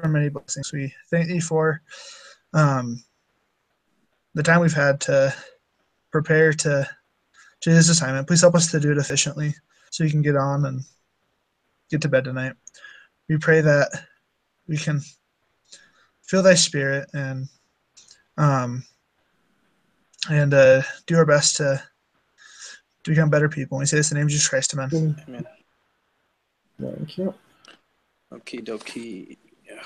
many blessings. We thank you for the time we've had to prepare to this assignment. Please help us to do it efficiently so we can get on and get to bed tonight. We pray that we can feel thy spirit and do our best to become better people. And we say this in the name of Jesus Christ. Amen. Amen. Thank you. Okie dokie. Yeah.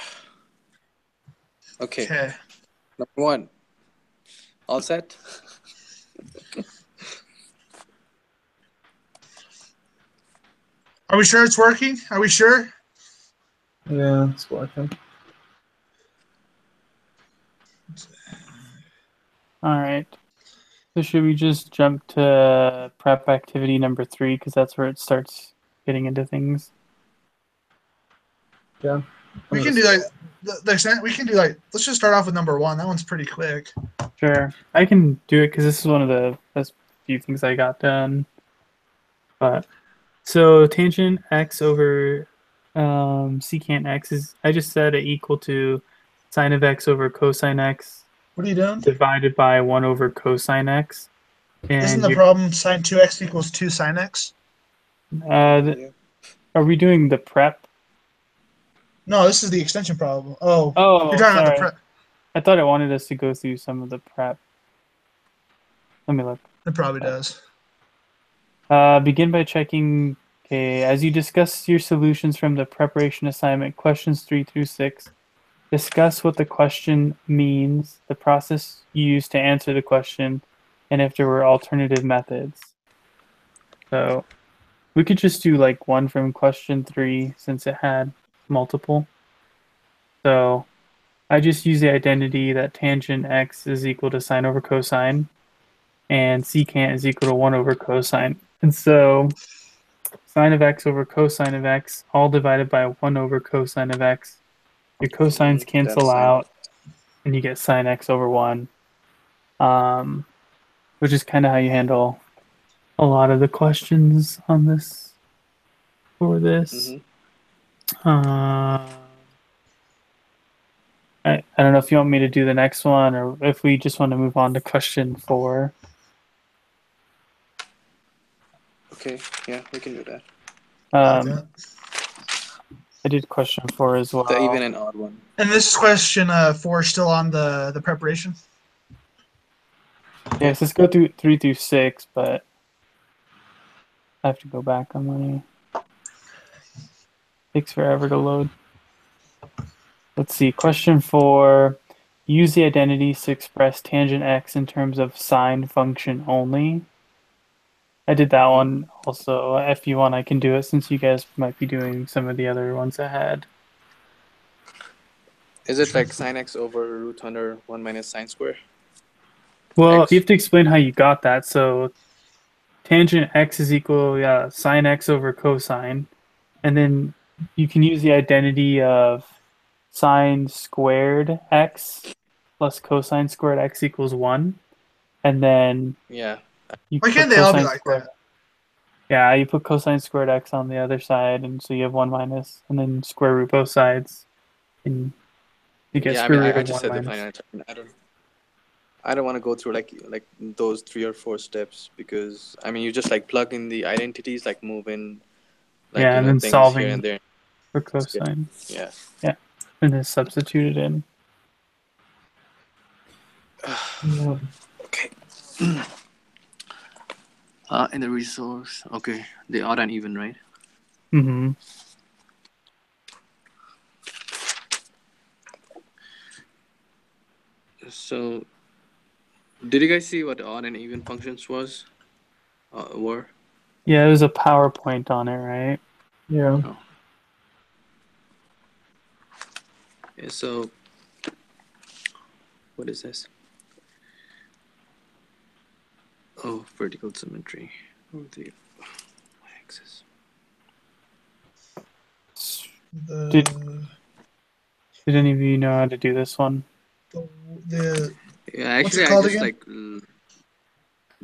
Okay. Okay. Number 1. All set? Are we sure it's working? Are we sure? Yeah, it's working. All right. So should we just jump to prep activity number 3 because that's where it starts getting into things? Yeah. We can do like let's just start off with number 1. That one's pretty quick. Sure. I can do it because this is one of the best few things I got done. But so tangent x over secant x is, I just said it equal to sine of x over cosine x What are you doing? divided by 1 over cosine x. And Isn't the problem sine 2x equals 2 sine x? are we doing the prep? No, this is the extension problem. Oh, you're talking sorry. about the prep. I thought it wanted us to go through some of the prep. Let me look. It probably does. Begin by checking, as you discuss your solutions from the preparation assignment, questions 3 through 6, discuss what the question means, the process used to answer the question, and if there were alternative methods. So we could just do like one from question 3 since it had multiple. So I just use the identity that tangent x is equal to sine over cosine and secant is equal to 1 over cosine. And so sine of x over cosine of x, all divided by 1 over cosine of x. Your cosines cancel out, and you get sine x over 1, which is kind of how you handle a lot of the questions on this for this. I don't know if you want me to do the next one or if we just want to move on to question 4. Okay, yeah, we can do that. I did question 4 as well. The even and odd one. And this is question 4 still on the preparation? Yes, let's go through 3 through 6, but I have to go back on my... Takes forever to load. Let's see, question 4. Use the identities to express tangent x in terms of sine function only. I did that one also. If you want, I can do it since you guys might be doing some of the other ones ahead. Is it like sine x over root under 1 minus sine square? Well, you have to explain how you got that. So tangent x is equal sine x over cosine. And then you can use the identity of sine squared x plus cosine squared x equals 1. And then why can't they all be like that? Yeah, you put cosine squared x on the other side, and so you have 1 minus, and then square root both sides, and you get square root of 1 minus. I just said the final answer. I don't want to go through like those 3 or 4 steps because I mean you just like plug in the identities, like move in, like, and then solving here and there for cosine. Yeah, and then substitute it in. Okay. In the resource, okay, the odd and even, right? Mm-hmm. So, did you guys see what the odd and even functions were? Yeah, there's a PowerPoint on it, right? Yeah. Oh. Yeah, so, what is this? Oh, vertical symmetry. Oh, the axis. Did any of you know how to do this one? Yeah, actually, I just like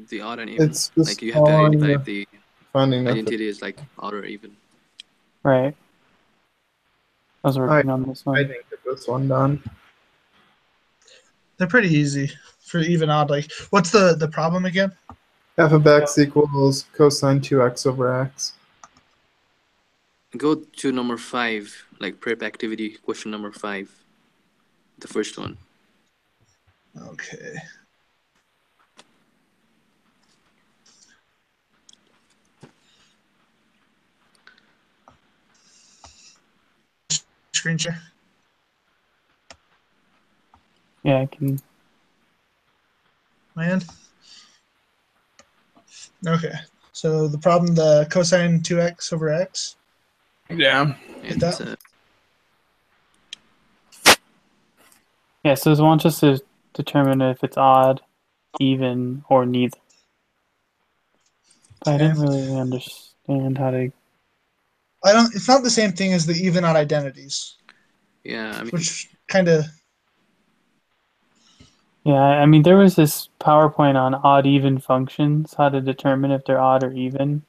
the odd and even. It's like you have to identify if the finding identity is like odd or even. Right. I was working on this I one. didn't get this one done. They're pretty easy for even odd. Like, what's the problem again? F of x equals cosine 2x over x. Go to number 5, like prep activity question number 5, the first one. Okay. Screen share. Yeah, I can. Man. Okay. So the problem, the cosine 2x over x. Yeah. Hit It's that. Yeah, so it wants us to determine if it's odd, even, or neither. But I Okay. didn't really understand how to. I don't. It's not the same thing as the even odd identities, yeah, I mean, which kind of. Yeah, I mean, there was this PowerPoint on odd even functions, how to determine if they're odd or even.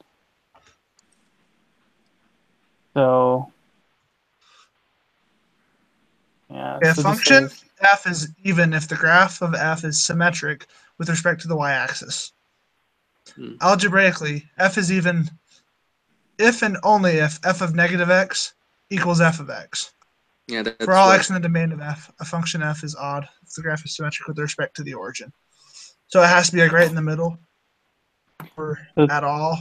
So, yeah. A So this function says, f is even if the graph of f is symmetric with respect to the y-axis. Hmm. Algebraically, f is even if and only if f of negative x equals f of x. yeah, For that's all what. x in the domain of f, a function f is odd if the graph is symmetric with respect to the origin. So it has to be like right in the middle or So- at all.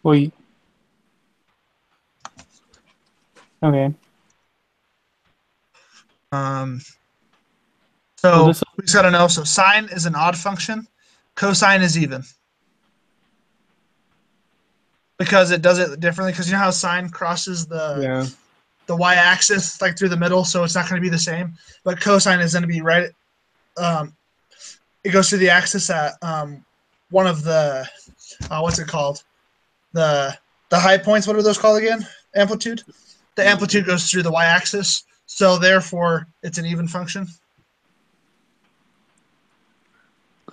well, okay. Um, Well, so this, we just got to know. So sine is an odd function. Cosine is even. Because it does it differently. Because you know how sine crosses Yeah. the y-axis like through the middle, so it's not going to be the same. But cosine is going to be right. It goes through the axis at one of the what's it called? The high points. What are those called again? Amplitude. The amplitude goes through the y-axis, so therefore it's an even function.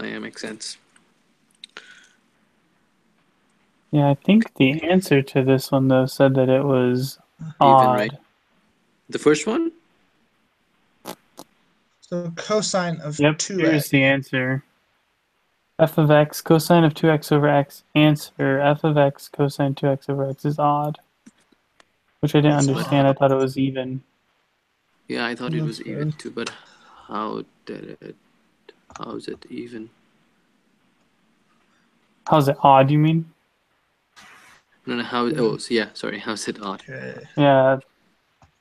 Yeah, makes sense. yeah, I think the answer to this one, though, said that it was Even, odd. right? The first one? So cosine of Yep, 2x. here's the answer. F of x cosine of 2x over x. Answer, f of x cosine 2x over x is odd. Which I didn't It's understand. odd. I thought it was even. Yeah, I thought it was That's even weird. too, but how did it? How is it even? How's it odd, you mean? No, how? Oh, so yeah, sorry. How's it odd? Okay. Yeah.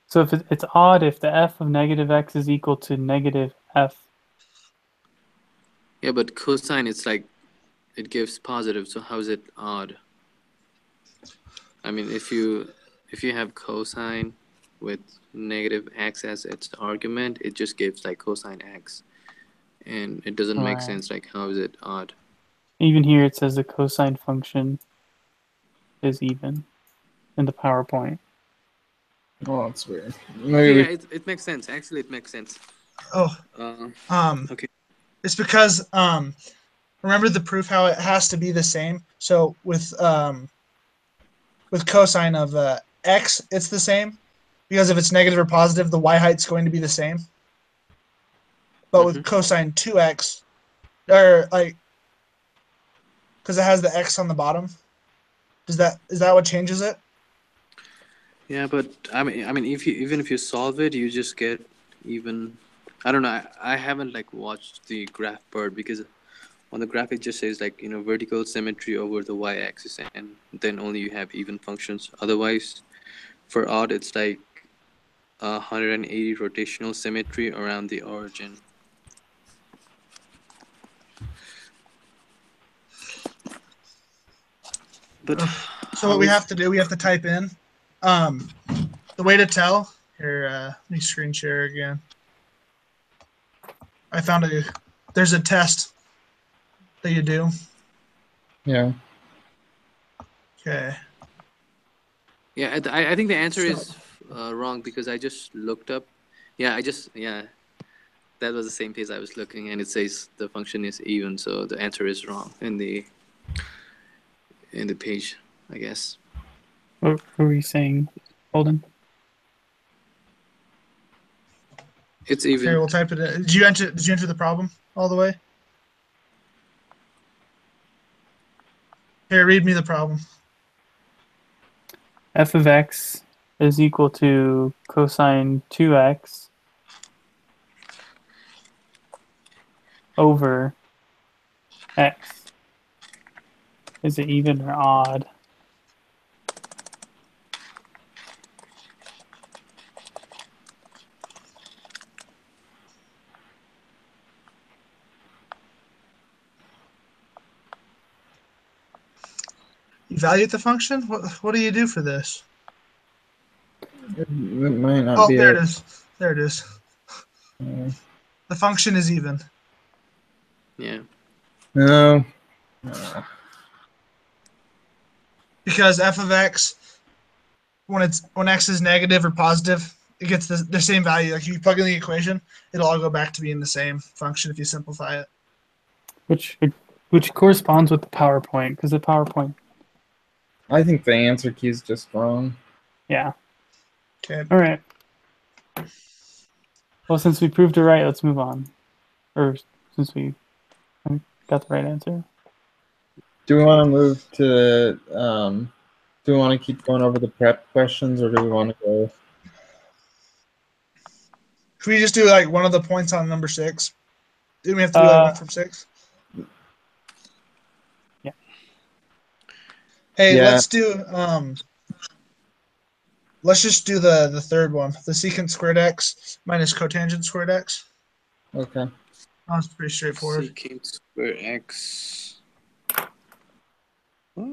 So if it's odd if the f of negative x is equal to negative f. Yeah, but cosine, it's like it gives positive. So how is it odd? I mean, if you have cosine with negative x as its argument, it just gives like cosine x, and it doesn't make Right. sense. Like, how is it odd? Even here it says the cosine function is even in the PowerPoint. Oh, that's weird. Yeah, Maybe it makes sense. Actually, it makes sense. Oh, Okay. it's because remember the proof how it has to be the same. So with cosine of x, it's the same because if it's negative or positive, the y height's going to be the same. But with cosine 2x, or like, because it has the x on the bottom, is that what changes it? Yeah, but I mean, if you even if you solve it, you just get even. I don't know. I haven't like watched the graph part because on the graph it just says like vertical symmetry over the y-axis, and then only you have even functions. Otherwise, for odd, it's like 180 rotational symmetry around the origin. But So what how we is have to do, we have to type in the way to tell. Here, let me screen share again. I found there's a test that you do. yeah. Okay. Yeah, I think the answer is wrong because I just looked up. Yeah, that was the same page I was looking, and it says the function is even, so the answer is wrong in the page, I guess. What were you saying, Holden? It's Here, even. we'll type it in. Did you enter the problem all the way? Here, read me the problem. F of x is equal to cosine 2x over x. Is it even or odd? Evaluate the function? What do you do for this? It might not Oh, be there it. it is. There it is. Uh, The function is even. Yeah. No. Because f of x, when x is negative or positive, it gets the same value. Like you plug in the equation, it'll all go back to being the same function if you simplify it. Which corresponds with the PowerPoint, because the PowerPoint, I think the answer key is just wrong. yeah. Okay. All right. Well, since we proved it right, let's move on. Or since we got the right answer. Do we want to move to? Do we want to keep going over the prep questions, or do we want to go? Can we just do like one of the points on number 6? Didn't we have to do like one from 6? Yeah. Hey, Yeah. let's just do the third one. The secant squared x minus cotangent squared x. Okay. That's pretty straightforward. Secant square x. What?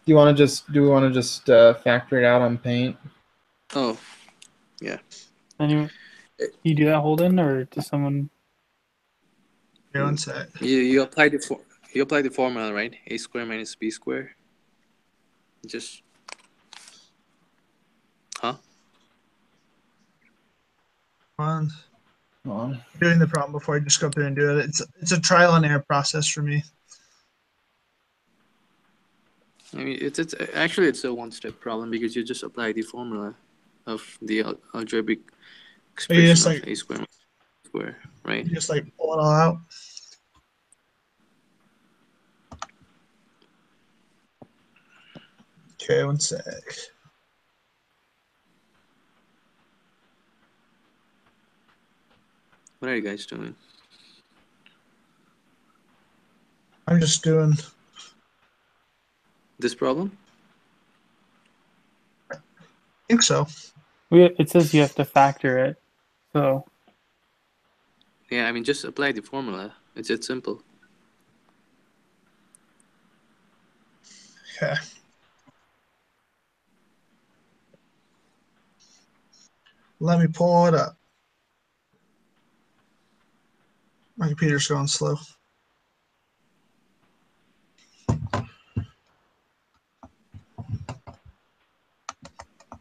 Do we want to just factor it out on Paint? Oh, yeah. Anyway, you do that, Holden, or does someone? Here, one sec. You apply the formula, right? A square minus b square. Just. Huh? On Hold on. doing the problem before I just go through and do it. It's a trial and error process for me. I mean, it's actually it's a one-step problem because you just apply the formula of the algebraic expression just of like a square minus b square, right? you just like pull it all out. Okay, one sec. What are you guys doing? I'm just doing. This problem? I think so. It says you have to factor it, so Yeah, I mean, just apply the formula. It's simple. Okay. Let me pull it up. My computer's going slow.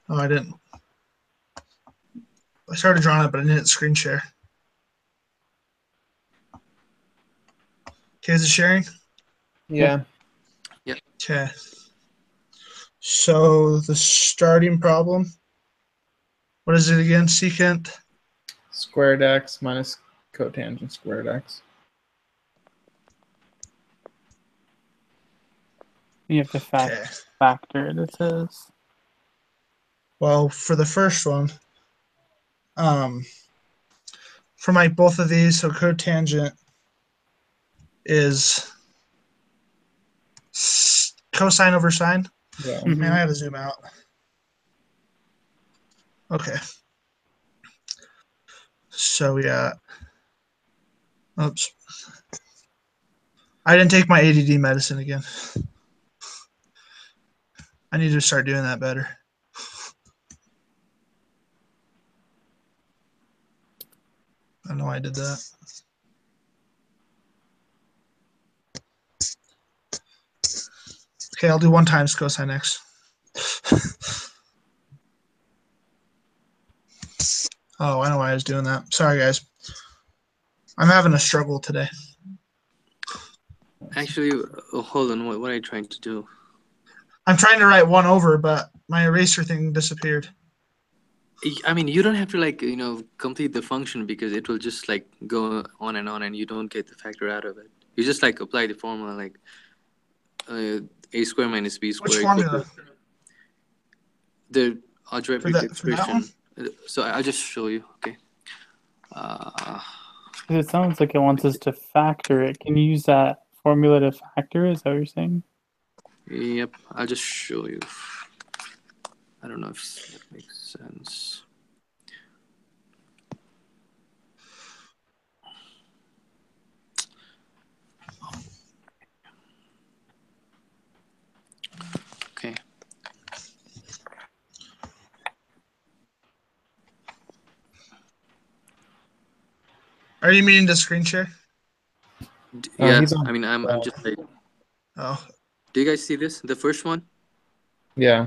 Oh, I didn't. I started drawing it, but I didn't screen share. Okay, is it sharing? Yeah. Okay. So the starting problem. What is it again? Secant. Squared x minus cotangent squared x. you have to Okay. factor it. It says. Well, for the first one, for my both of these, so cotangent is cosine over sine. Yeah. Mhm. Man, I gotta zoom out. Okay. So we got. Oops. I didn't take my ADD medicine again. I need to start doing that better. I know I did that. Okay, I'll do 1 times cosine x. Oh, I know why I was doing that. Sorry, guys. I'm having a struggle today. Actually, hold on. What are you trying to do? I'm trying to write 1 over, but my eraser thing disappeared. I mean, you don't have to like complete the function because it will just like go on, and you don't get the factor out of it. You just like apply the formula like a square minus b Which square equal formula? to the algebraic For that one? expression. So I'll just show you. Okay. 'Cause it sounds like it wants us to factor it. Can you use that formula to factor it? Is that what you're saying? Yep. I'll just show you. I don't know if that makes sense. Okay. Are you meaning to screen share? Yeah. he's on- I mean, I'm just like. Oh, Do you guys see this? The first one? Yeah.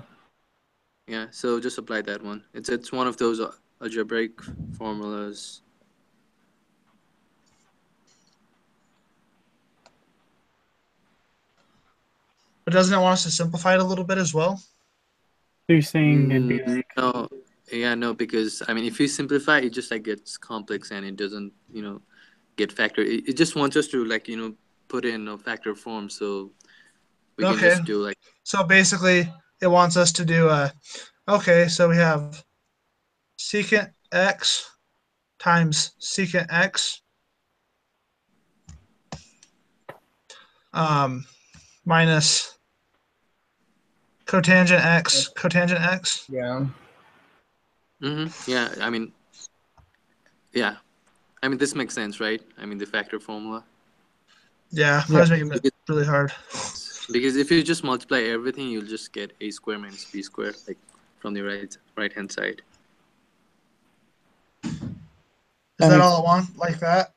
Yeah. So just apply that one. It's one of those algebraic formulas. but doesn't it want us to simplify it a little bit as well? So you're saying it'd be like No. Yeah, no, because I mean, if you simplify, it just like gets complex and it doesn't, get factored. It just wants us to like, put in a factor form, so we can Okay. just do like. So basically, it wants us to do okay, so we have secant x times secant x minus cotangent x. Yeah. Yeah, I mean, yeah, I mean this makes sense, right? I mean the factor formula. Yeah, I Yeah. was making it really hard. Because if you just multiply everything, you'll just get a square minus b square, like from the right hand side. Is That that makes- all I want? Like that?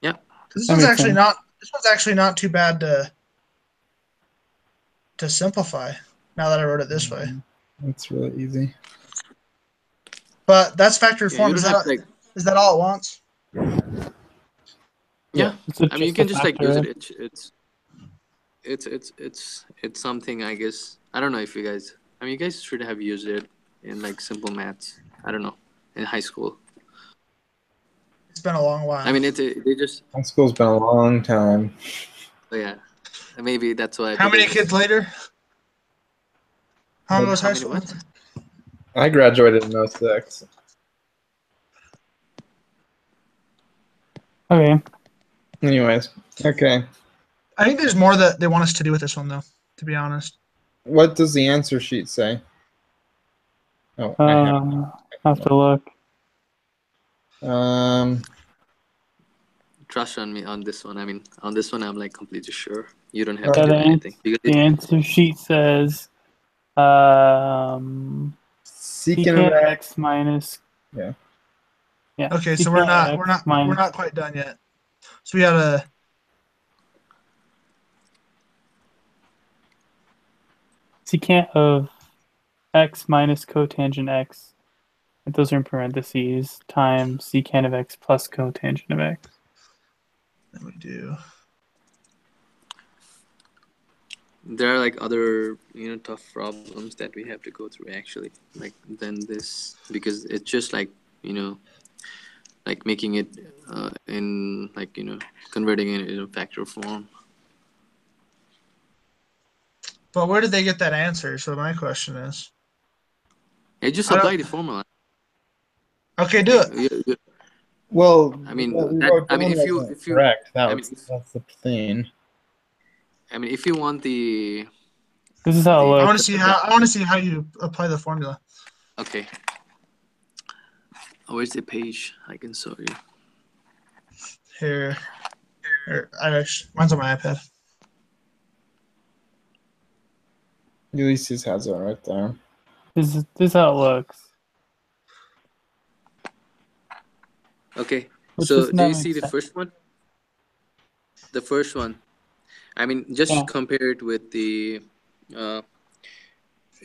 Yeah. This That one's makes actually sense. not. This one's actually not too bad to simplify. Now that I wrote it this way, That's really easy. but that's factor Yeah, form. you Is don't have that to, like. is that all it wants? Yeah, So I mean you just can a just like factor. use it. It's something, I guess. I don't know if you guys. I mean, you guys should have used it in like simple maths. I don't know, in high school. It's been a long while. I mean, they just. High school's been a long time. Oh, yeah, maybe that's why. How but they many just- kids later? How long was How high many school? what? I graduated in 06. Okay. Anyways, okay. I think there's more that they want us to do with this one, though. To be honest. What does the answer sheet say? Oh, I Have to look. have. Trust on me on this one. I mean, on this one, I'm like completely sure. You don't have Yeah, to do the anything because The answer sheet says Secant of secant x. x minus. Yeah. Yeah. Okay, so we're secant x not minus- quite done yet. So we gotta. secant of x minus cotangent x. And those are in parentheses times secant of x plus cotangent of x. Let me do. there are like other tough problems that we have to go through actually, like than this, because it's just like like making it in like converting it in a factor form. But where did they get that answer? So my question is. Hey, just I don't- apply the formula. Okay, do it. Well, I mean, what we that- wrote I mean, down if you- wasn't if you- correct. I mean, That's the thing. I mean, if you want the This is how it I I looks. want to see how you apply the formula. okay. Oh, where's the page? I can show you. Here. Mine's on my iPad. Ulysses has it right there. This is how it looks. Okay, Which so does do not you make see the sense. first one? The first one. I mean, just Yeah. compare it with the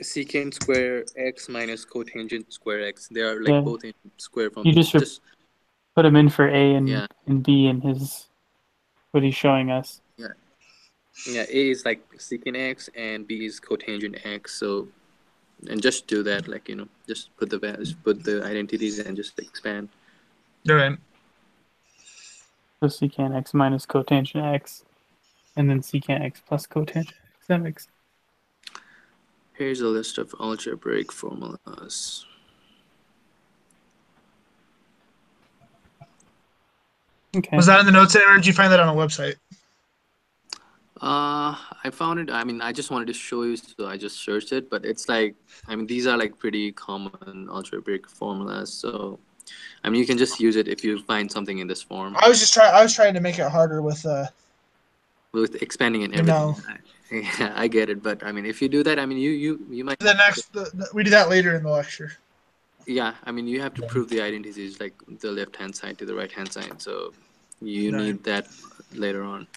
secant square x minus cotangent square x. They are like Yeah. both in square form. You just put him in for A and, Yeah. and B in his what he's showing us. Yeah, A is like secant x and B is cotangent x. So, and just do that, like, just put the values, put the identities and just expand. All right. So secant x minus cotangent x, and then secant x plus cotangent x. That makes sense. Here's a list of algebraic formulas. Okay. Was that in the notes there, or did you find that on a website? I found it. I mean, I just wanted to show you, so I just searched it. But it's like, I mean, these are like pretty common algebraic formulas. So, I mean, you can just use it if you find something in this form I was trying to make it harder with with expanding and you everything. know. Yeah, I get it. But I mean, if you do that, I mean, you might. We do that later in the lecture. Yeah, I mean, you have to prove the identities, like the left hand side to the right hand side. So, you Right. need that later on.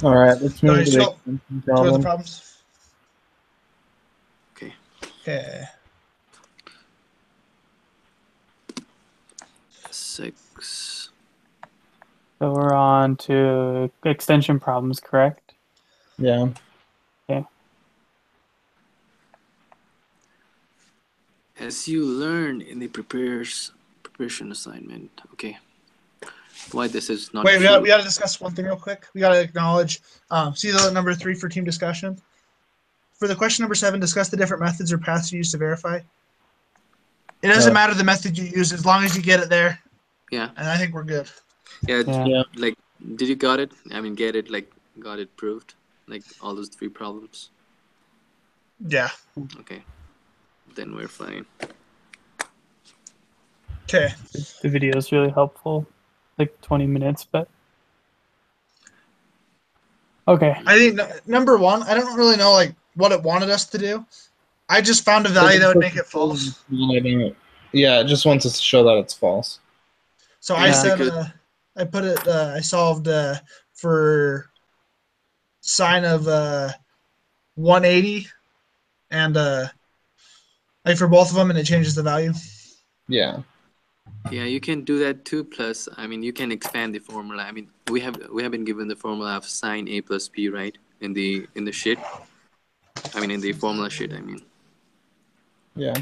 All right, let's Go move ahead, to the extension Go with the problem. problems. Okay. Okay. 6. So we're on to extension problems, correct? Yeah. Okay. As you learn in the preparation assignment, okay. Why this is not Wait, true? we got to discuss one thing real quick. We got to acknowledge. See the number 3 for team discussion. For the question number 7, discuss the different methods or paths you use to verify. It doesn't matter the method you use as long as you get it there. Yeah. And I think we're good. Yeah. Yeah. Like, did you got it? I mean, get it? Like, got it proved? Like all those 3 problems? Yeah. Okay. Then we're fine. Okay. The video is really helpful, like 20 minutes, but okay. I think number 1, I don't really know like what it wanted us to do. I just found a value that would make it false. Yeah, it just wants us to show that it's false. So Yeah, I said, because- I put it, I solved for sine of 180 and like for both of them, and it changes the value. Yeah. Yeah, you can do that too. Plus, I mean, you can expand the formula. I mean, we have been given the formula of sine A plus B, right? In the sheet. I mean, in the formula sheet. I mean. Yeah.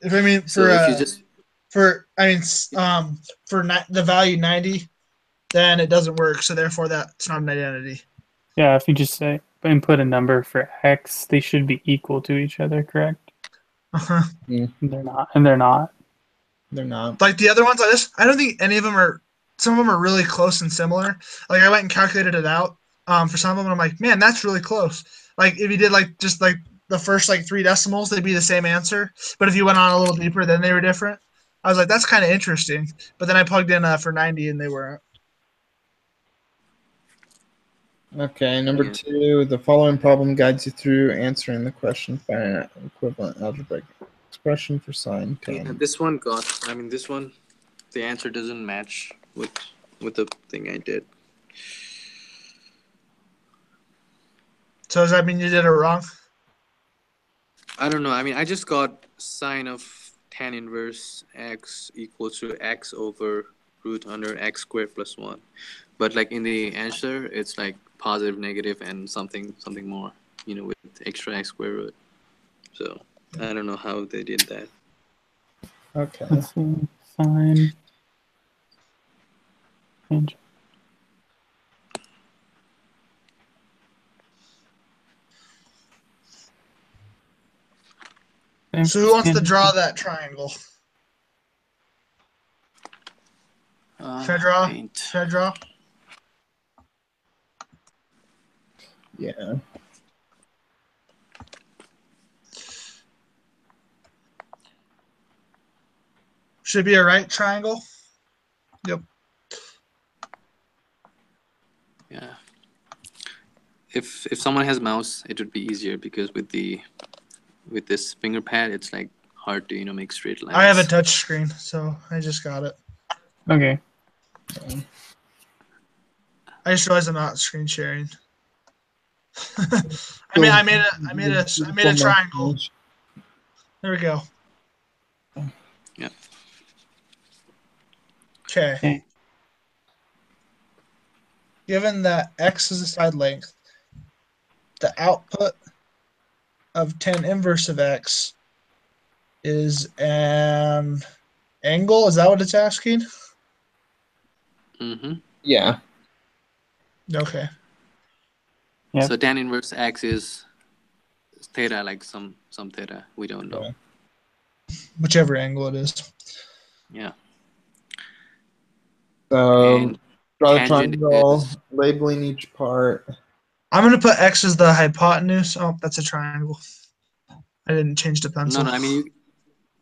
If I mean So if you just for the value 90, then it doesn't work. So therefore, that's not an identity. Yeah, if you just say input a number for x, they should be equal to each other, correct? Uh-huh. They're not, and they're not. They're not. Like the other ones, I don't think any of them are. Some of them are really close and similar. Like I went and calculated it out for some of them. And I'm like, man, that's really close. Like if you did like just like the first like 3 decimals, they'd be the same answer. But if you went on a little deeper, then they were different. I was like, that's kind of interesting. But then I plugged in for 90, and they weren't. Okay, number Yeah. 2, the following problem guides you through answering the question by an equivalent algebraic expression for sine Yeah, 10. this one got. I mean, this one, the answer doesn't match with the thing I did. So does that mean you did it wrong? I don't know. I mean, I just got sine of tan inverse x equals to x over root under x squared plus 1. But like in the answer, it's like positive, negative, and something more, with extra x square root. So I don't know how they did that. Okay. Let's see. Sine. Change. So who wants to draw that triangle? Should I draw? Paint. Should I draw? Yeah. Should be a right triangle. Yep. Yeah. If someone has mouse, it would be easier because with this finger pad, it's like hard to make straight lines. I have a touch screen, so I just got it. Okay. I just realized I'm not screen sharing. I made a triangle. There we go. Yeah. Okay. given that x is the side length, the output of tan inverse of x is an angle. Is that what it's asking? Mm-hmm. Yeah. Okay. Yep. So tan inverse x is theta, like some theta. We don't know. Yeah. Whichever angle it is. Yeah. So And draw the tangent triangle, is labeling each part. I'm going to put x as the hypotenuse. Oh, that's a triangle. I didn't change the pencil. no. I mean,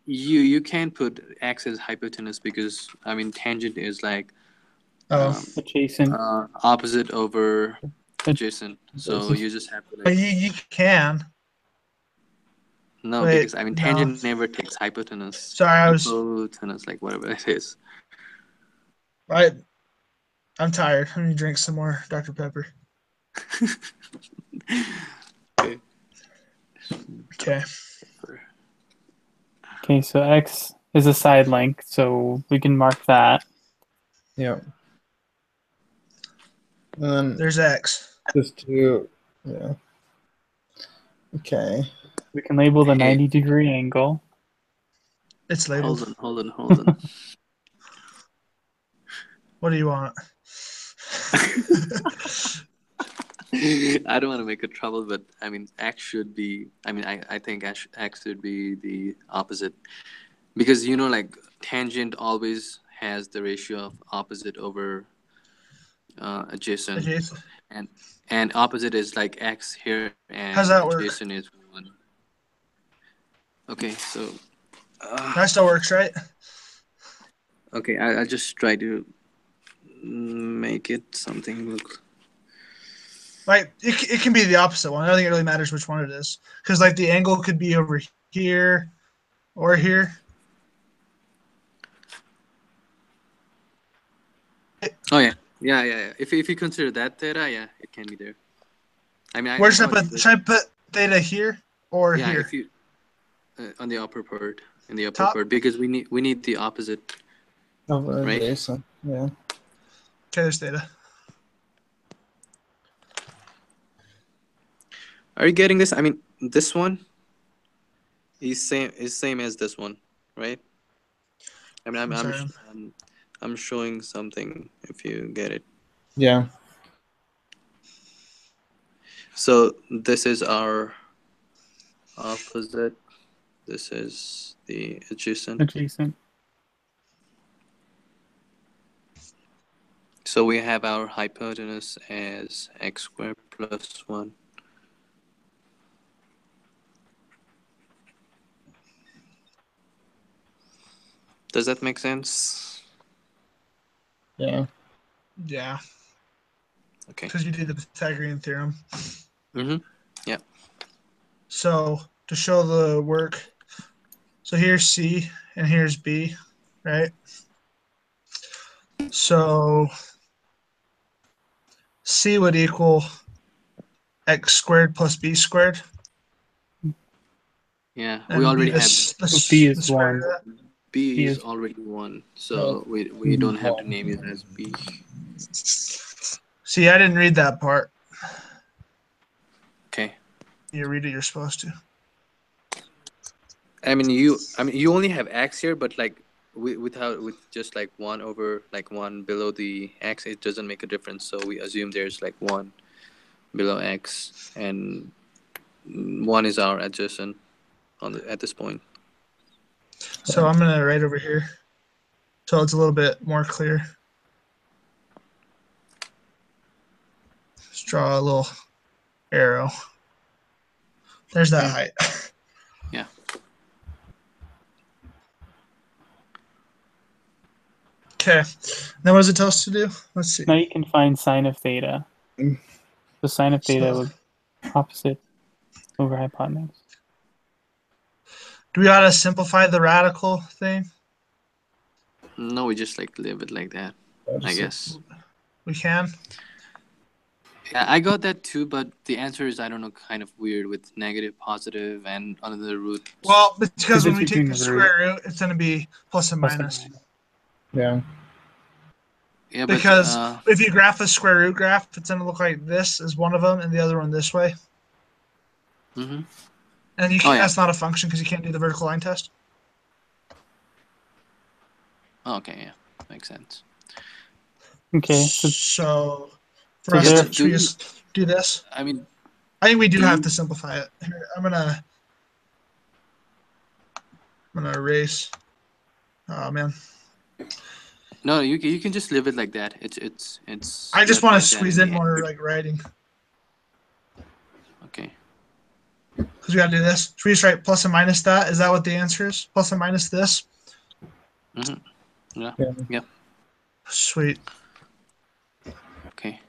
you can't put x as hypotenuse because I mean tangent is like Oh. Adjacent. opposite over adjacent. So Adjacent. you just have to But like you can. no, Wait, because I mean no. tangent never takes hypotenuse. Sorry, I was. Hypotenuse, like whatever it is. I'm tired. I'm going to drink some more Dr. Pepper. Okay. Okay. Okay, so x is a side length, so we can mark that. Yep. And then There's x. just to, yeah. Okay. We can label the Hey. 90-degree angle. It's labeled. Hold on. What do you want? I don't want to make a trouble, but I mean, x should be. I mean, I think x should be the opposite, because you know, like tangent always has the ratio of opposite over adjacent, Adjacent. and opposite is like x here, How's and that work? adjacent is 1. Okay, so That still works, right? okay, I just try to make it something look. Like it can be the opposite one. I don't think it really matters which one it is, because like the angle could be over here or here. Oh yeah. If you consider that theta, yeah, it can be there. I mean, Where I should I thought put? Should I put theta here or yeah, here? if you on the upper part, in the upper Top? part, because we need the opposite. Over Right. adjacent. Yeah. Okay, there's theta. Are you getting this? I mean, this one is same as this one, right? I mean, I'm sorry. I'm showing something if you get it. Yeah. So this is our opposite. This is the adjacent. Adjacent. So we have our hypotenuse as x squared plus 1. Does that make sense? Yeah. Yeah, Okay. because you did the Pythagorean theorem. Mm-hmm. Yeah. So to show the work, so here's C and here's B, right? So C would equal x squared plus B squared. Yeah. And We already the, have B is the square 1. of that. B B is is- already 1, so we don't have to name it as B. See, I didn't read that part. Okay. You read it, you're supposed to. I mean you only have x here, but like with just like 1 over like 1 below the x, it doesn't make a difference. So we assume there's like 1 below x, and 1 is our adjacent at this point. So I'm gonna write over here, so it's a little bit more clear. Just draw a little arrow. There's that height. Yeah. Okay. Now what does it tell us to do? Let's see. Now you can find sine of theta. The sine of theta So- would opposite over hypotenuse. Do we ought to simplify the radical thing? No, we just like leave it like that, I guess. We can. Yeah, I got that too, but the answer is, I don't know, kind of weird with negative, positive, and another root. Well, because when if we you're take doing the root. square root, it's going to be plus and Plus and minus. minus. Yeah. Yeah, but Because if you graph a square root graph, it's going to look like this is one of them and the other one this way. mm-hmm. And you Oh, can't, yeah. that's not a function because you can't do the vertical line test. Okay, yeah, makes sense. Okay. So for So us, Yeah, there- but should we just do this? I mean, I think we do do have you- to simplify it. Here, I'm gonna erase. Oh man, no, you can just leave it like that. It's I just left want to like that squeeze in in the more end. like writing Okay. because we gotta do this. Should we just write plus and minus that? Is that what the answer is? Plus and minus this? Mm-hmm. Yeah. Yeah. Yeah. Sweet. Okay.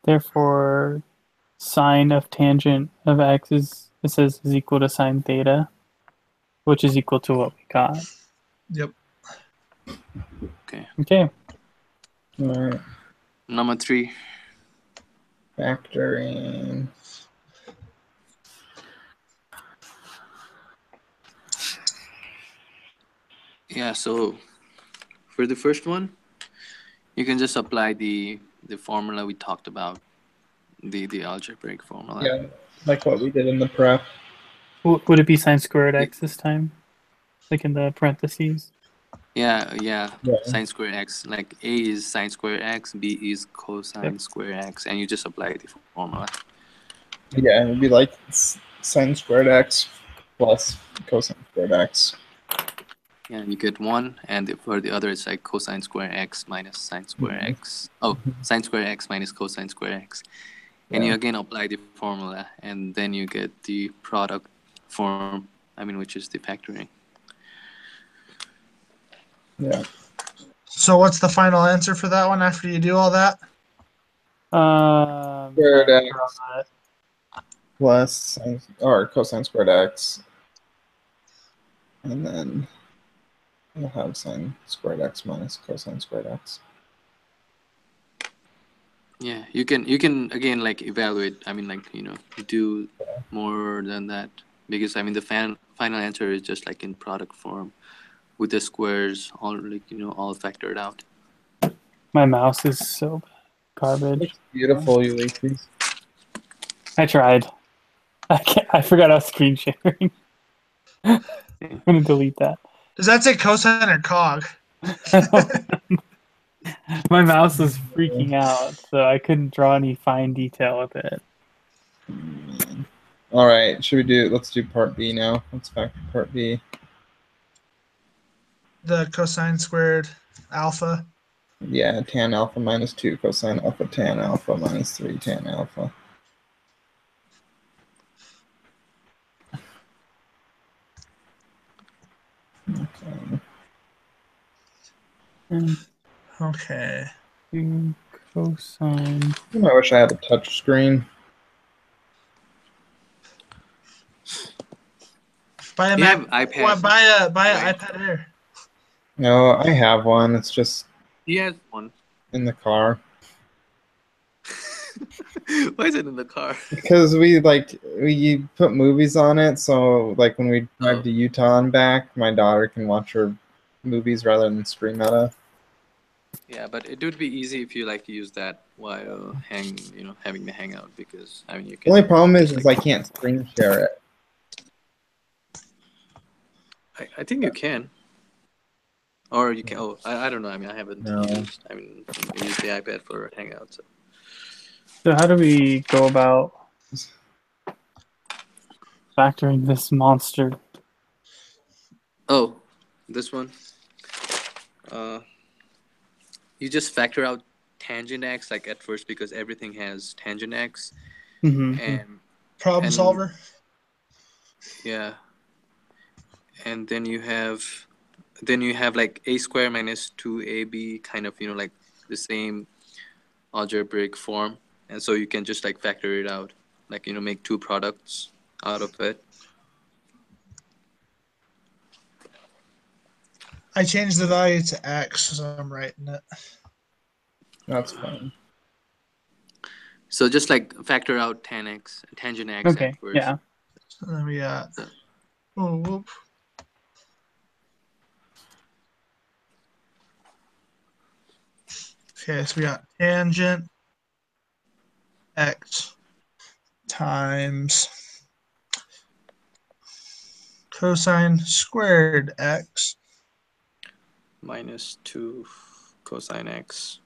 Therefore, sine of tangent of x is equal to sine theta, which is equal to what we got. Yep. Okay. Okay. All right. Number 3. Factoring. Yeah. So for the first one, you can just apply the formula we talked about, the algebraic formula. Yeah, like what we did in the prep. Would it be sine squared x this time? Like in the parentheses? Yeah. Yeah. Sine square x. Like A is sine square x, B is cosine Yep. square x, and you just apply the formula. Yeah, it'd be like sine squared x plus cosine squared x. Yeah, and you get 1, and for the other, it's like cosine square x minus sine square Mhm. x. Oh, sine square x minus cosine square x. And Yeah. you again apply the formula, and then you get the product form, which is the factoring. Yeah. So what's the final answer for that one after you do all that? Squared Trying to x draw that. plus sine, or cosine squared x. And then we'll have sine squared x minus cosine squared x. Yeah, you can again like evaluate. Do more than that, because the final answer is just like in product form with the squares all all factored out. My mouse is so garbage. Looks beautiful, Ulysses. I tried. I forgot I was screen sharing. I'm gonna delete that. Does that say cosine or cog? My mouse was freaking out, so I couldn't draw any fine detail with it. All right, let's do part B now. Let's factor part B. The cosine squared alpha. Yeah, tan alpha minus 2 cosine alpha tan alpha minus 3 tan alpha. Okay. And Okay. do cosine. I wish I had a touch screen. Buy a You Mac. have iPad. Well, buy a right? iPad Air. No, I have one. It's just He has one. in the car. Why is it in the car? Because we put movies on it, so like when we drive to Utah and back, my daughter can watch her movies rather than stream at us. Yeah, but it would be easy if you use that while having the hangout, because you The can. only problem is just, I can't screen share it. I think you can. Or you can. Oh, I don't know. I haven't No. used. I used the iPad for Hangouts. So how do we go about factoring this monster? Oh, this one. You just factor out tangent x at first, because everything has tangent x, Mm-hmm. and Problem solver. yeah, and then you have like a square minus 2ab, kind of like the same algebraic form, and so you can just factor it out, make two products out of it. I changed the value to X, so I'm writing it. That's fine. So just factor out tangent x Okay. at first. Yeah. So then we got. Oh, whoop. Okay, so we got tangent x times cosine squared x minus 2 cosine x.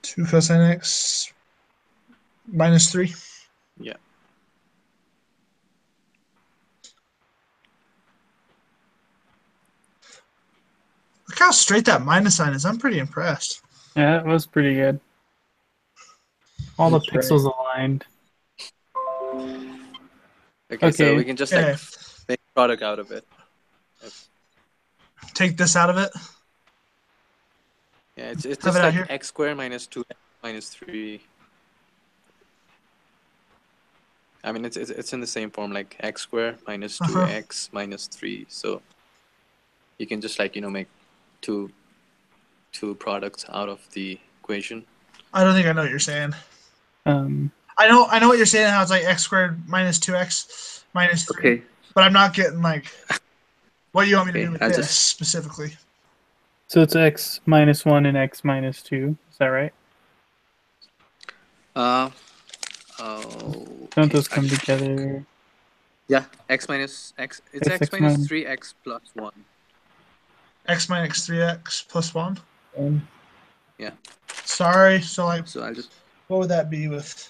two cosine x minus 3. Yeah. Look how straight that minus sign is. I'm pretty impressed. Yeah, that was pretty good. All the That's right. pixels aligned. Okay, so Okay. we can just Okay. like make product out of it. Take this out of it. Yeah, it's Have just it out like here. x squared minus 2 minus 3. I mean, it's in the same form, like x squared minus 2x minus 3. So you can just like, make two products out of the equation. I don't think I know what you're saying. Um, I know what you're saying. How it's like x squared minus 2x minus 3. Okay. But I'm not getting like what you want me to Okay, do with I'll this just- specifically. so it's x minus 1 and x minus 2. Is that right? Oh. Don't those come together? Yeah, x minus x. It's It's x x minus minus- 3x plus 1. X minus 3x plus 1. Yeah. Sorry. So like, So I'll just what would that be with?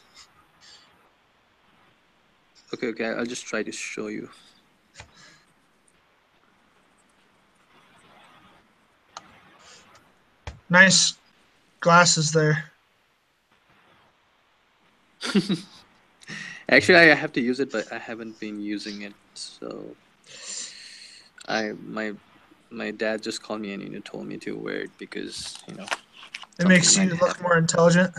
okay. I'll just try to show you. Nice glasses there. Actually, I have to use it, but I haven't been using it. So my dad just called me and told me to wear it because It makes something you might look more intelligent.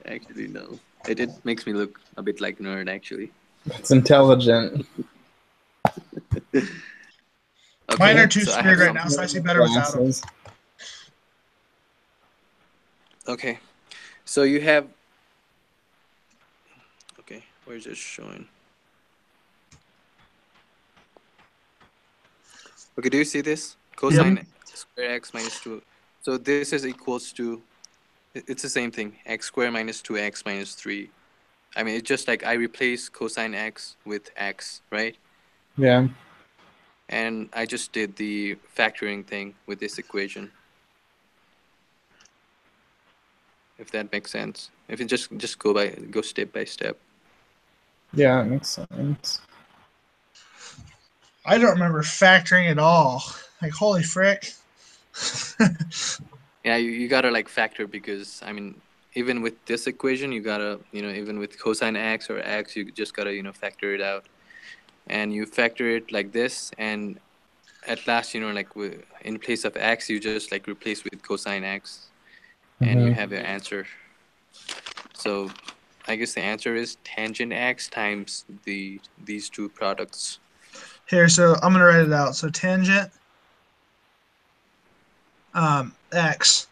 Actually, no. It makes me look a bit like nerd. Actually. It's intelligent. Okay, Mine are too so I smeared have right now, so I see better without them. Glasses. Okay, so you have. Okay, where's it showing? Okay, do you see this? Cosine square x minus 2. So this is equals to, it's the same thing, x squared minus 2x minus 3. I mean, it's just like I replace cosine x with x, right? Yeah. And I just did the factoring thing with this equation. If that makes sense. If you just go step by step. Yeah, it makes sense. I don't remember factoring at all. Like, holy frick. Yeah, you gotta like factor because I mean, even with this equation, you gotta even with cosine x or x, you just gotta factor it out, and you factor it like this, and at last like in place of x, you just like replace with cosine x, and you have your answer. So, I guess the answer is tangent x times these two products. Here, so I'm gonna write it out. So tangent x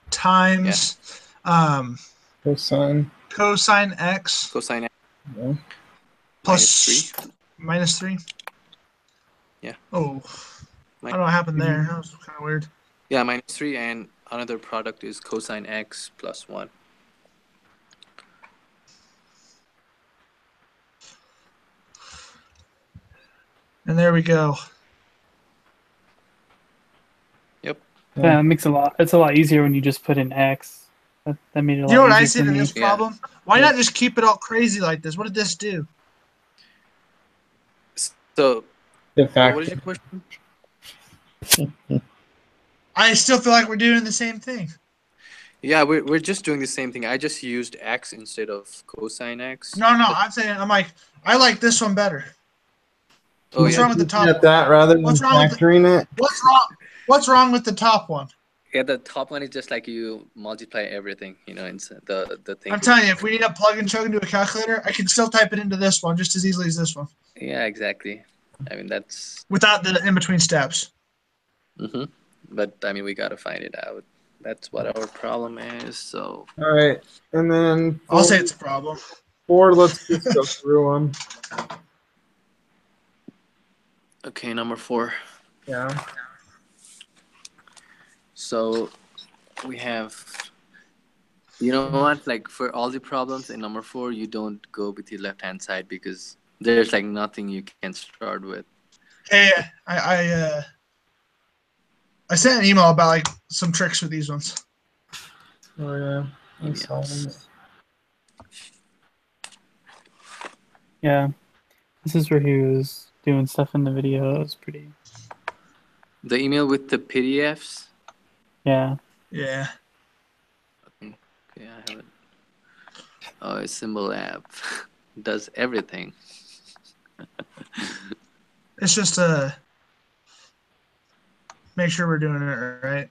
times Cosine. cosine x Cosine x Yeah. plus minus 3. minus 3. Yeah. Oh, I don't know what happened there. That was kind of weird. Yeah, minus 3, and another product is cosine x plus 1. And there we go. Yep. Yeah, it makes it's a lot easier when you just put in x. That made it a lot You know what I easier see for to me. this problem? Why not just keep it all crazy like this? What did this do? So, The what fact. is your question? I still feel like we're doing the same thing. Yeah, we're just doing the same thing. I just used x instead of cosine x. No, I'm saying I like this one better. Oh, What's yeah. wrong with the top At one? that rather than What's wrong with factoring it. What's wrong with the top one? Yeah, the top one is just like you multiply everything, inside the thing. I'm telling you, if we need a plug and chug into a calculator, I can still type it into this one just as easily as this one Yeah, exactly. I mean, that's. without the in between steps. But I mean, we gotta find it out. That's what our problem is. So. All right, and then I'll say it's a problem. Or let's just go through them. Okay, number 4. Yeah. So we have, you know what? Like for all the problems in number 4, you don't go with the left hand side because there's like nothing you can start with. Hey, I sent an email about like some tricks with these ones. Oh yeah. I saw Emails. them. Yeah. This is where he was doing stuff in the video. It was pretty. The email with the PDFs. Yeah. Yeah. Okay, I have it. Oh, it's Symbol app does everything. It's just to make sure we're doing it right.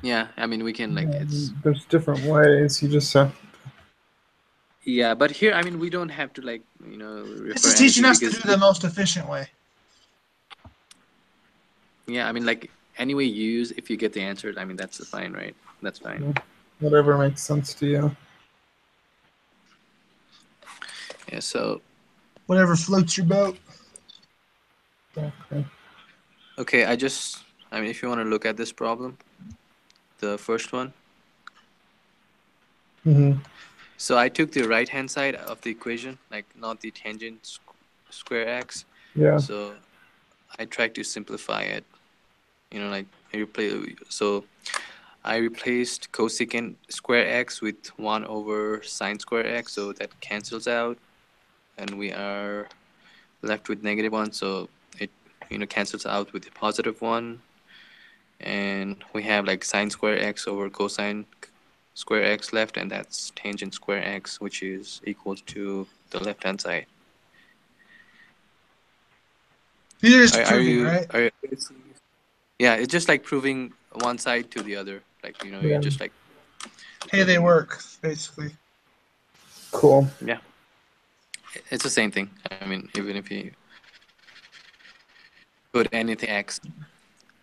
Yeah, I mean we can like it's. There's different ways. You just have. Yeah, but here I mean we don't have to like It's refer just teaching anything us to because do the most efficient way. yeah, I mean like any way you use, if you get the answer, I mean that's fine, right? That's fine. Whatever makes sense to you. Yeah, so Whatever floats your boat. Okay. okay, I mean if you want to look at this problem, the first one. Mm-hmm. So I took the right hand side of the equation, like not the tangent square x. Yeah. So I tried to simplify it. Like so I replaced cosecant square x with 1 over sine square x, so that cancels out, and we are left with -1. So it cancels out with the +1, and we have like sine square x over cosine square x left, and that's tangent square x, which is equal to the left hand side. These are just Are proving, you right? are yeah, it's just like proving one side to the other, like Yeah. you're just like Hey, they work, basically. Cool. yeah, it's the same thing. I mean, even if you put anything x,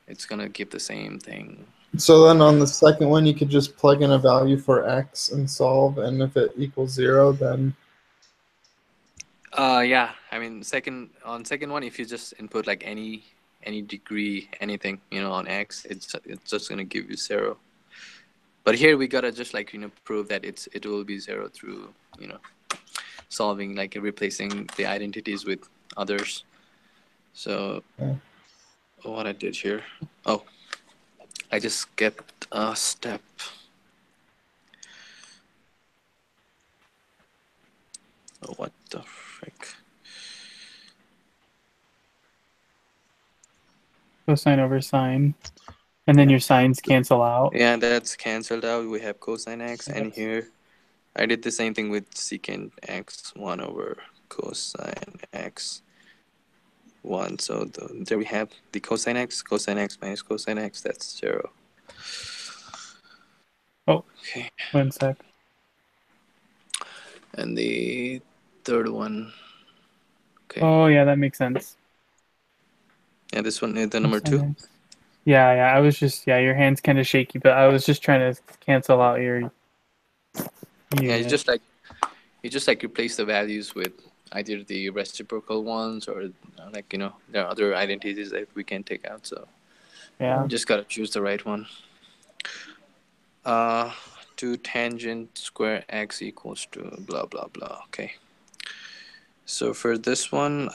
it's gonna give the same thing. So then on the second one, you could just plug in a value for x and solve, and if it equals 0, then Yeah, I mean second one, if you just input like any degree, anything, on x, it's just gonna give you 0. But here we gotta just like prove that it will be 0 through solving, like replacing the identities with others. So Okay. what I did here, oh, I just skipped a step. Oh, what the frick? Cosine over sine. And then your sines cancel out. Yeah, that's canceled out. We have cosine x, and here I did the same thing with secant x, 1 over cosine x 1. So there we have the cosine x minus cosine x, that's 0. Oh, okay. One sec. And the third one, okay. Oh, yeah, that makes sense. Yeah, this one is the number 2. Yeah, I was just, your hand's kind of shaky, but I was just trying to cancel out your unit. Yeah, you just like replace the values with either the reciprocal ones or like there are other identities that we can take out. So Yeah. you just gotta choose the right one. 2 tangent square x equals to blah blah blah. Okay. So for this one,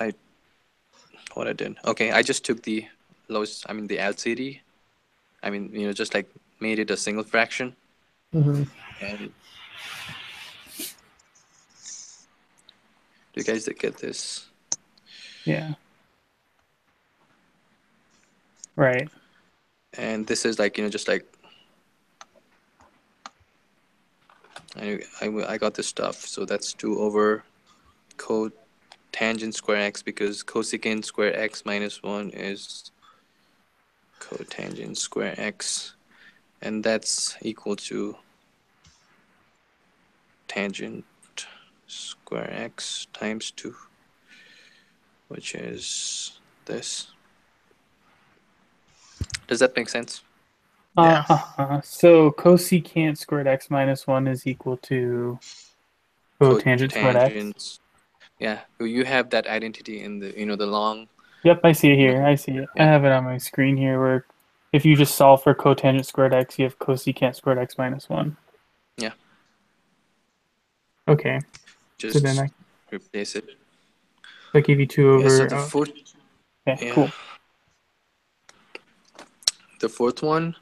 what I did. Okay, I just took the lowest. I mean the LCD. I mean just like made it a single fraction. Mm-hmm. And do you guys get this? Yeah. Right. And this is like just like I got this stuff. So that's 2 over cotangent square x, because cosecant square x minus 1 is cotangent square x, and that's equal to tangent square x times 2, which is this. Does that make sense? Yeah. So cosecant squared x minus 1 is equal to Cotangent squared x. cotangents. Yeah, you have that identity in the the long. Yep, I see it here. I see it. I Yeah. have it on my screen here where if you just solve for cotangent squared x, you have cosecant squared x minus 1. Yeah. Okay. Just then I replace it. give you 2 over. Yeah. So the fourth. Okay, Yeah. cool. The fourth one,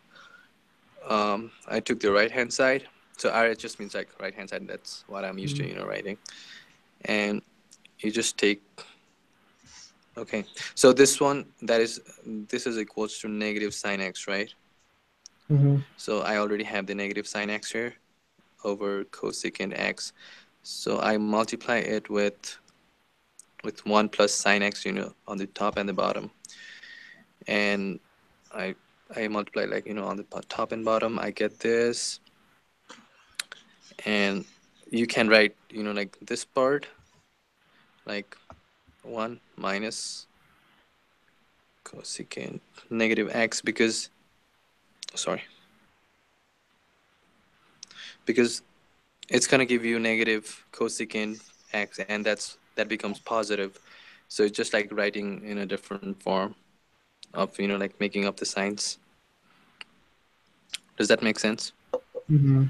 I took the right hand side. So R just means like right hand side. That's what I'm used to, writing. And you just take. Okay. So this one, this is equals to negative sine x, right? Mm-hmm. So I already have the negative sine x here over cosecant x. So I multiply it with 1 plus sine x, on the top and the bottom. And I multiply on the top and bottom. I get this. And you can write, like this part, like 1 minus cosecant negative x because it's going to give you negative cosecant x, and that becomes positive. So it's just like writing in a different form of like making up the signs. Does that make sense? Mm-hmm.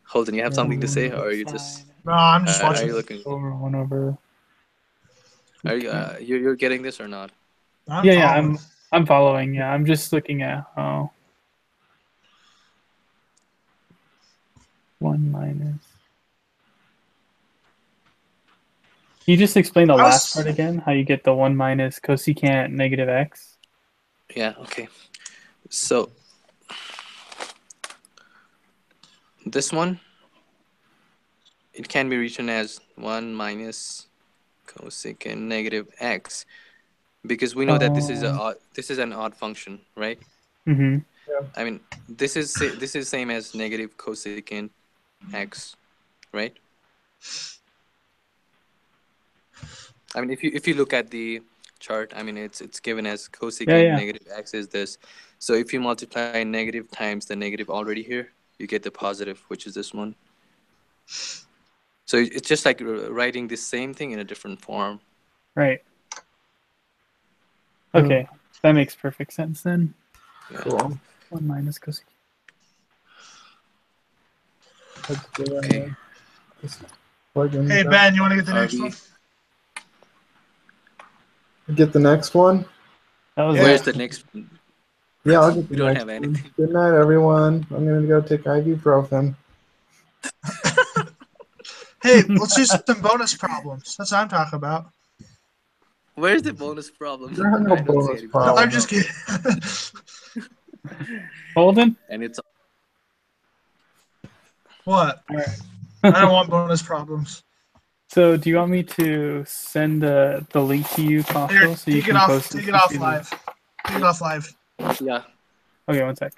Holden, you have something to say, or are you just No, I'm just are watching. you looking? Over 1 over. Are you you're getting this or not? I'm Yeah, following. I'm following. Yeah, I'm just looking at 1 minus. Can you just explain the I last was- part again? How you get the 1 minus cosecant negative x? Yeah. Okay. So this one, it can be written as 1 minus cosecant negative x, because we know that this is an odd function, right? Mm-hmm. I mean, this is same as negative cosecant x, right? I mean, if you look at the chart, I mean, it's given as cosecant negative x is this. So if you multiply negative times the negative already here, you get the positive, which is this one. So it's just like writing the same thing in a different form. Right. Okay, that makes perfect sense then. Yeah. Cool. 1 minus cosecant. Let's do that. Okay. Just plug in Hey that. Ben, you want to get the Are next we- one? Get the next one. That was Yeah. Where's the next? Yeah, I'll get the We don't next have one. anything. Good night, everyone. I'm gonna go take ibuprofen. Hey, let's do some bonus problems. That's what I'm talking about. Where's the bonus problem? There are no I don't see bonus any No, problems. I'm just kidding. Holden? And it's What? All right. I don't want bonus problems. So, do you want me to send the link to you, Here, Costco, so you take it can off. post Take it it off to the- live. Take it off live. yeah. Okay, 1 sec.